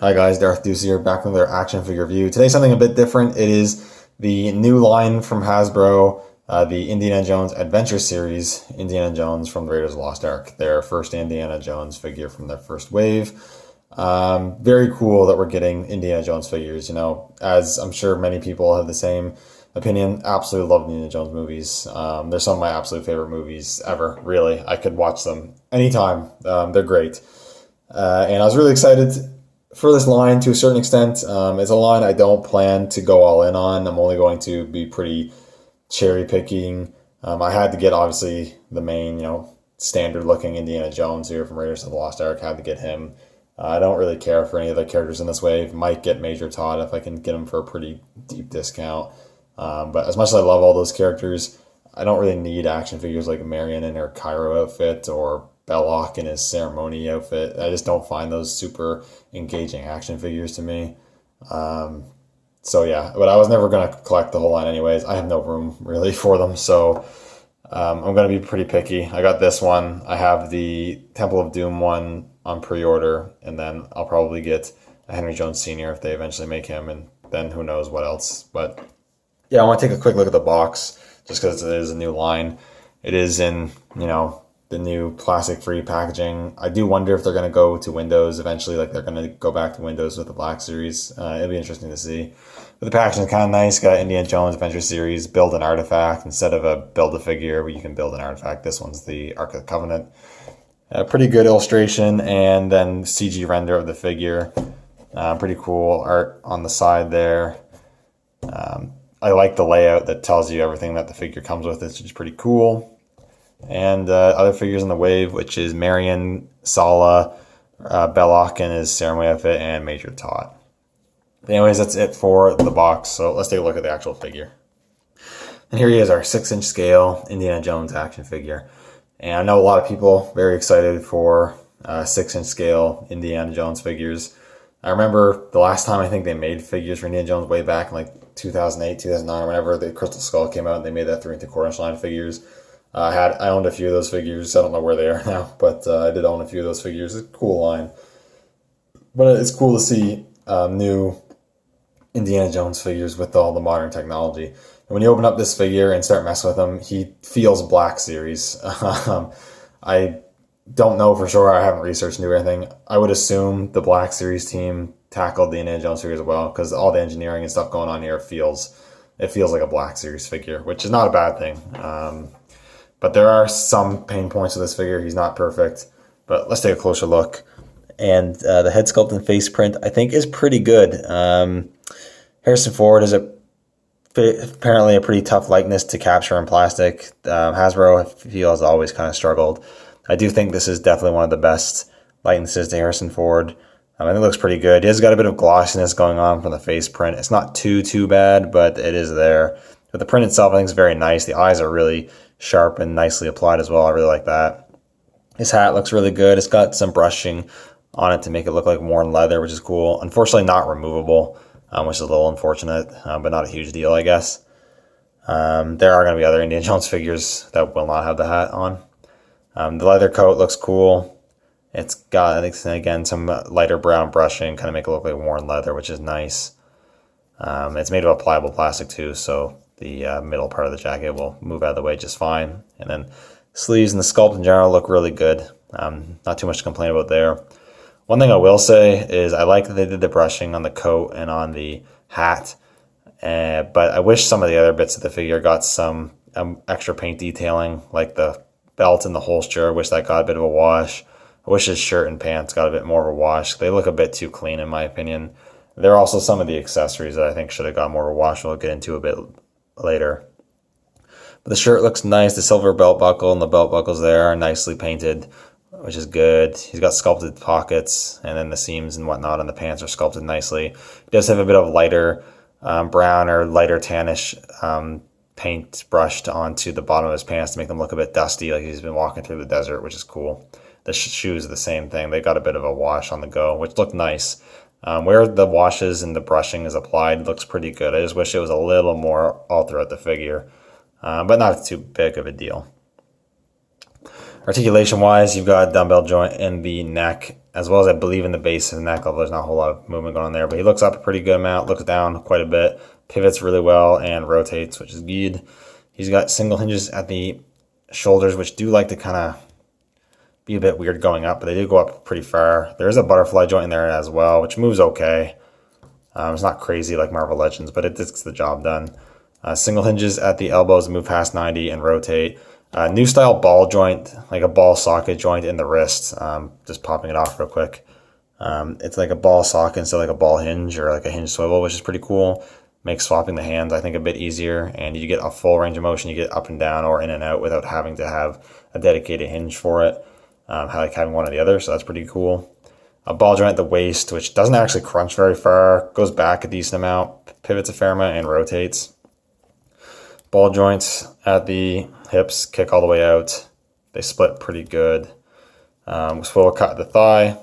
Hi guys, Darth Deuce here, back with another action figure review. Today something a bit different. It is the new line from Hasbro, the Indiana Jones Adventure Series, Indiana Jones from the Raiders of the Lost Ark, their first Indiana Jones figure from their first wave. Very cool that we're getting Indiana Jones figures, as I'm sure many people have the same opinion. Absolutely love the Indiana Jones movies. They're some of my absolute favorite movies ever, really. I could watch them anytime. They're great. And I was really excited for this line to a certain extent. It's a line I don't plan to go all in on. I'm only going to be pretty cherry picking. I had to get obviously the main, standard looking Indiana Jones here from Raiders of the Lost Ark. Had to get him. I don't really care for any of the characters in this wave. Might get Major Todd if I can get him for a pretty deep discount. But as much as I love all those characters, I don't really need action figures like Marion in her Cairo outfit or Belloc in his ceremony outfit. I just don't find those super engaging action figures to me. So yeah, but I was never going to collect the whole line anyways. I have no room really for them, so I'm going to be pretty picky. I got this one. I have the Temple of Doom one on pre-order, and then I'll probably get a Henry Jones Sr. if they eventually make him, and then who knows what else. But yeah, I want to take a quick look at the box just because it is a new line. It is in, the new plastic-free packaging. I do wonder if they're going to go to Windows eventually, like they're going to go back to Windows with the Black Series. It'll be interesting to see. But the packaging is kind of nice. Got Indiana Jones Adventure Series, build an artifact. Instead of a build-a-figure where you can build an artifact, this one's the Ark of the Covenant. Pretty good illustration, and then CG render of the figure. Pretty cool art on the side there. I like the layout that tells you everything that the figure comes with, which is pretty cool. And other figures in the wave, which is Marion, Sala, Belloc in his ceremony outfit, and Major Todd. Anyways, that's it for the box, so let's take a look at the actual figure. And here he is, our 6-inch scale Indiana Jones action figure. And I know a lot of people very excited for 6-inch scale Indiana Jones figures. I remember the last time I think they made figures for Indiana Jones way back in like 2008, 2009, whenever the Crystal Skull came out and they made that 3 3/4 inch line figures. I owned a few of those figures. I don't know where they are now, but I did own a few of those figures. It's a cool line. But it's cool to see new Indiana Jones figures with all the modern technology. And when you open up this figure and start messing with him, he feels Black Series. I don't know for sure. I haven't researched into anything. I would assume the Black Series team tackled the Indiana Jones figures as well, because all the engineering and stuff going on here feels like a Black Series figure, which is not a bad thing. But there are some pain points with this figure. He's not perfect. But let's take a closer look. And the head sculpt and face print, I think, is pretty good. Harrison Ford is apparently a pretty tough likeness to capture in plastic. Hasbro, I feel, has always kind of struggled. I do think this is definitely one of the best likenesses to Harrison Ford. I think it looks pretty good. He has got a bit of glossiness going on from the face print. It's not too bad, but it is there. But the print itself, I think, is very nice. The eyes are really sharp and nicely applied as well. I really like that. His hat looks really good. It's got some brushing on it to make it look like worn leather, which is cool. Unfortunately, not removable, which is a little unfortunate, but not a huge deal, I guess. There are going to be other Indiana Jones figures that will not have the hat on. The leather coat looks cool. It's got, I think, again, some lighter brown brushing, kind of make it look like worn leather, which is nice. It's made of a pliable plastic too, so the middle part of the jacket will move out of the way just fine. And then sleeves and the sculpt in general look really good. Not too much to complain about there. One thing I will say is I like that they did the brushing on the coat and on the hat, but I wish some of the other bits of the figure got some extra paint detailing, like the belt and the holster. I wish that got a bit of a wash. I wish his shirt and pants got a bit more of a wash. They look a bit too clean in my opinion. There are also some of the accessories that I think should have got more of a wash. We'll get into a bit later. But the shirt looks nice. The silver belt buckle and the belt buckles there are nicely painted, which is good. He's got sculpted pockets, and then the seams and whatnot on the pants are sculpted nicely. He does have a bit of lighter brown or lighter tannish paint brushed onto the bottom of his pants to make them look a bit dusty, like he's been walking through the desert, which is cool. The shoes are the same thing. They got a bit of a wash on the go, which looked nice. Where the washes and the brushing is applied looks pretty good. I just wish it was a little more all throughout the figure, but not too big of a deal. Articulation wise, you've got a dumbbell joint in the neck as well as I believe in the base of the neck level. There's not a whole lot of movement going on there, but he looks up a pretty good amount, looks down quite a bit, pivots really well, and rotates, which is good. He's got single hinges at the shoulders, which do like to kind of be a bit weird going up, but they do go up pretty far. There is a butterfly joint in there as well, which moves okay. It's not crazy like Marvel Legends, but it gets the job done. Single hinges at the elbows, move past 90 and rotate. New style ball joint, like a ball socket joint in the wrist. Just popping it off real quick. It's like a ball socket instead of like a ball hinge or like a hinge swivel, which is pretty cool. Makes swapping the hands, I think, a bit easier, and you get a full range of motion. You get up and down or in and out without having to have a dedicated hinge for it, like having one or the other, so that's pretty cool. A ball joint at the waist, which doesn't actually crunch very far, goes back a decent amount, pivots a fair amount, and rotates. Ball joints at the hips kick all the way out. They split pretty good. Swivel cut at the thigh.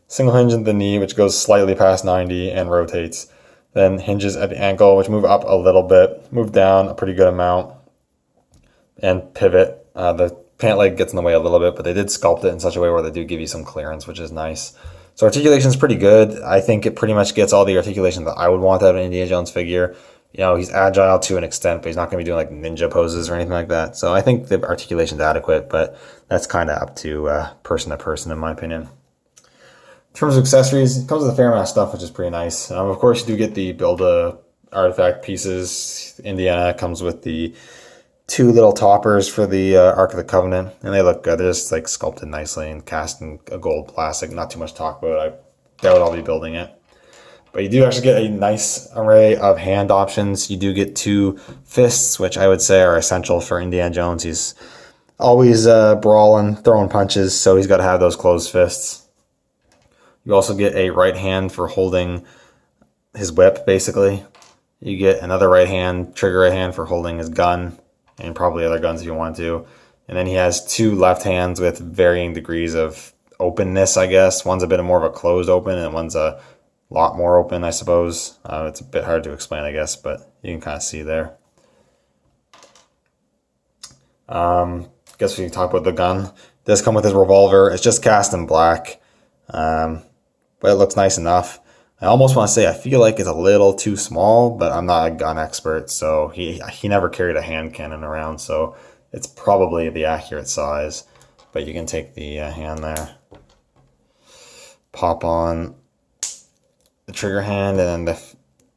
Single hinge at the knee, which goes slightly past 90 and rotates. Then hinges at the ankle, which move up a little bit, move down a pretty good amount, and pivot. The pant leg gets in the way a little bit, but they did sculpt it in such a way where they do give you some clearance, which is nice. So articulation is pretty good. I think it pretty much gets all the articulation that I would want out of an Indiana Jones figure. You know, he's agile to an extent, but he's not going to be doing like ninja poses or anything like that. So I think the articulation is adequate, but that's kind of up to person, in my opinion. In terms of accessories, it comes with a fair amount of stuff, which is pretty nice. Of course, you do get the Build-A-Artifact pieces. Indiana comes with the 2 little toppers for the Ark of the Covenant, and they look good. They're just like sculpted nicely and cast in a gold plastic. Not too much to talk about. I doubt I'll be building it. But you do actually get a nice array of hand options. You do get 2 fists, which I would say are essential for Indiana Jones. He's always brawling, throwing punches, so he's got to have those closed fists. You also get a right hand for holding his whip, basically. You get another trigger right hand for holding his gun, and probably other guns if you want to. And then he has 2 left hands with varying degrees of openness, I guess. One's a bit more of a closed open, and one's a lot more open, I suppose. It's a bit hard to explain, I guess, but you can kind of see there. Guess we can talk about the gun. It does come with his revolver. It's just cast in black. But it looks nice enough. I almost want to say I feel like it's a little too small, but I'm not a gun expert, so he never carried a hand cannon around, so it's probably the accurate size. But you can take the hand there, pop on the trigger hand, and then the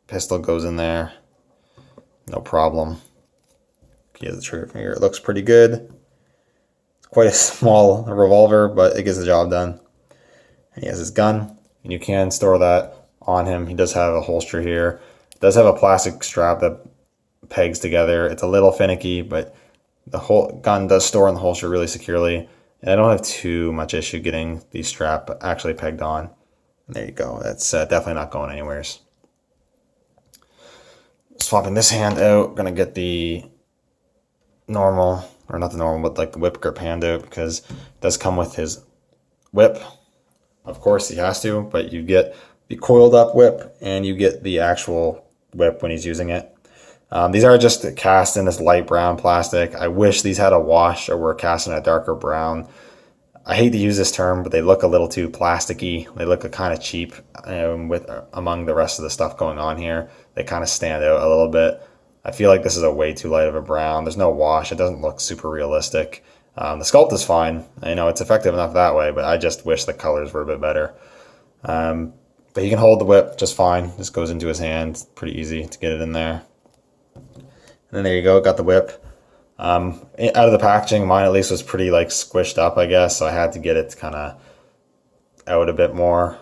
pistol goes in there. No problem. He has the trigger finger. It looks pretty good. It's quite a small revolver, but it gets the job done. And he has his gun, and you can store that on him. He does have a holster here. It does have a plastic strap that pegs together. It's a little finicky, but the whole gun does store in the holster really securely. And I don't have too much issue getting the strap actually pegged on. And there you go. That's definitely not going anywhere. Swapping this hand out. Gonna get the normal, or not the normal, but like the whip grip hand out, because it does come with his whip. Of course he has to, but you get the coiled up whip and you get the actual whip when he's using it. These are just cast in this light brown plastic. I wish these had a wash or were cast in a darker brown. I hate to use this term, but they look a little too plasticky. They look kind of cheap among the rest of the stuff going on here. They kind of stand out a little bit. I feel like this is a way too light of a brown. There's no wash. It doesn't look super realistic. The sculpt is fine. I know it's effective enough that way, but I just wish the colors were a bit better. But he can hold the whip just fine. Just goes into his hand. Pretty easy to get it in there. And then there you go. Got the whip. Out of the packaging, mine at least was pretty like squished up, I guess. So I had to get it kind of out a bit more.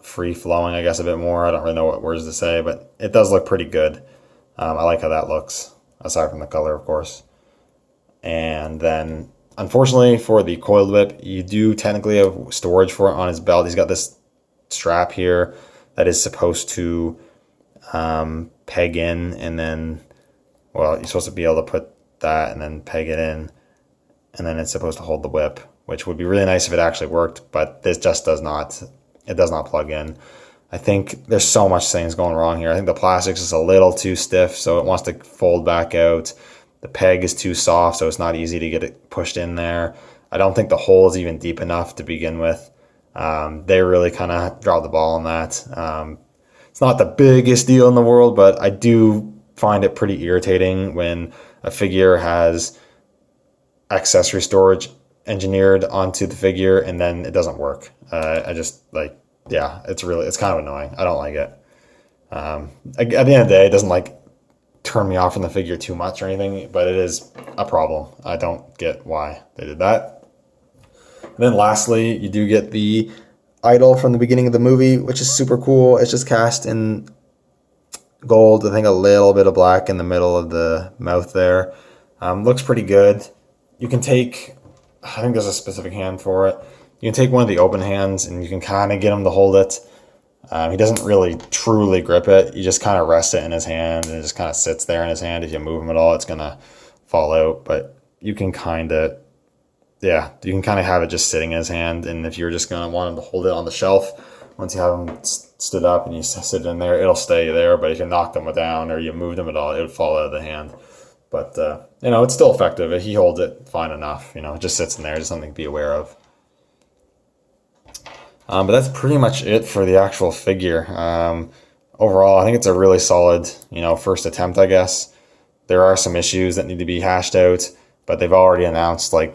Free flowing, I guess, a bit more. I don't really know what words to say, but it does look pretty good. I like how that looks, aside from the color, of course. And then, unfortunately, for the coiled whip, you do technically have storage for it on his belt. He's got this strap here that is supposed to peg in, and then, well, you're supposed to be able to put that and then peg it in, and then it's supposed to hold the whip, which would be really nice if it actually worked, but this just does not. It does not plug in. I think there's so much things going wrong here. I think the plastic's just a little too stiff, so it wants to fold back out. The peg is too soft, so it's not easy to get it pushed in there. I don't think the hole is even deep enough to begin with. They really kind of dropped the ball on that. It's not the biggest deal in the world, but I do find it pretty irritating when a figure has accessory storage engineered onto the figure and then it doesn't work. I just like, yeah, it's kind of annoying. I don't like it. At the end of the day, it doesn't like turn me off from the figure too much or anything, but it is a problem. I don't get why they did that. And then lastly, you do get the idol from the beginning of the movie, which is super cool. It's just cast in gold. I think a little bit of black in the middle of the mouth there. Looks pretty good. You can take, I think there's a specific hand for it. You can take one of the open hands and you can kind of get him to hold it. He doesn't really truly grip it. You just kind of rest it in his hand and it just kind of sits there in his hand. If you move him at all, it's going to fall out. But you can kind of, yeah, you can kind of have it just sitting in his hand. And if you're just going to want him to hold it on the shelf, once you have him stood up and you sit in there, it'll stay there. But if you knock them down or you moved them at all, it would fall out of the hand. But, it's still effective. He holds it fine enough. It just sits in there. Just something to be aware of. But that's pretty much it for the actual figure. Overall, I think it's a really solid, first attempt, I guess. There are some issues that need to be hashed out, but they've already announced, 4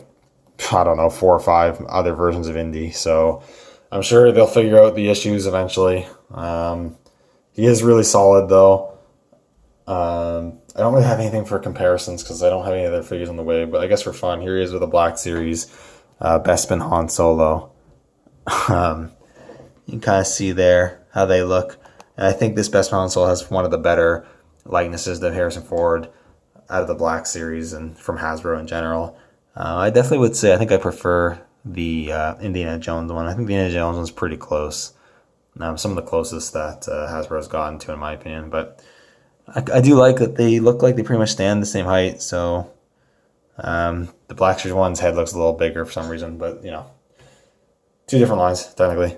or 5 other versions of Indy. So I'm sure they'll figure out the issues eventually. He is really solid, though. I don't really have anything for comparisons because I don't have any other figures on the way, but I guess for fun, here he is with the Black Series, Bespin Han Solo. You can kind of see there how they look. And I think this Bespin Han Solo has one of the better likenesses to Harrison Ford out of the Black Series and from Hasbro in general. I definitely would say I think I prefer the Indiana Jones one. I think the Indiana Jones one's pretty close. Some of the closest that Hasbro's gotten to, in my opinion. But I do like that they look like they pretty much stand the same height. So the Black Series one's head looks a little bigger for some reason. But, 2 different lines, technically.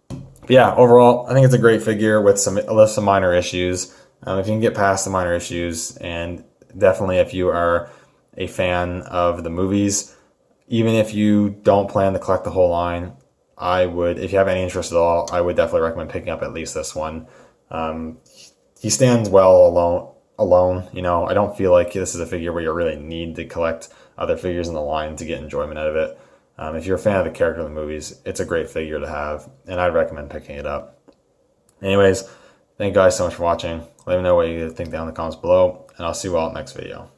But yeah, overall, I think it's a great figure with some minor issues. If you can get past the minor issues, and definitely if you are a fan of the movies, even if you don't plan to collect the whole line, I would, if you have any interest at all, I would definitely recommend picking up at least this one. He stands well alone. I don't feel like this is a figure where you really need to collect other figures in the line to get enjoyment out of it. If you're a fan of the character in the movies, it's a great figure to have, and I'd recommend picking it up. Anyways, thank you guys so much for watching. Let me know what you think down in the comments below, and I'll see you all in the next video.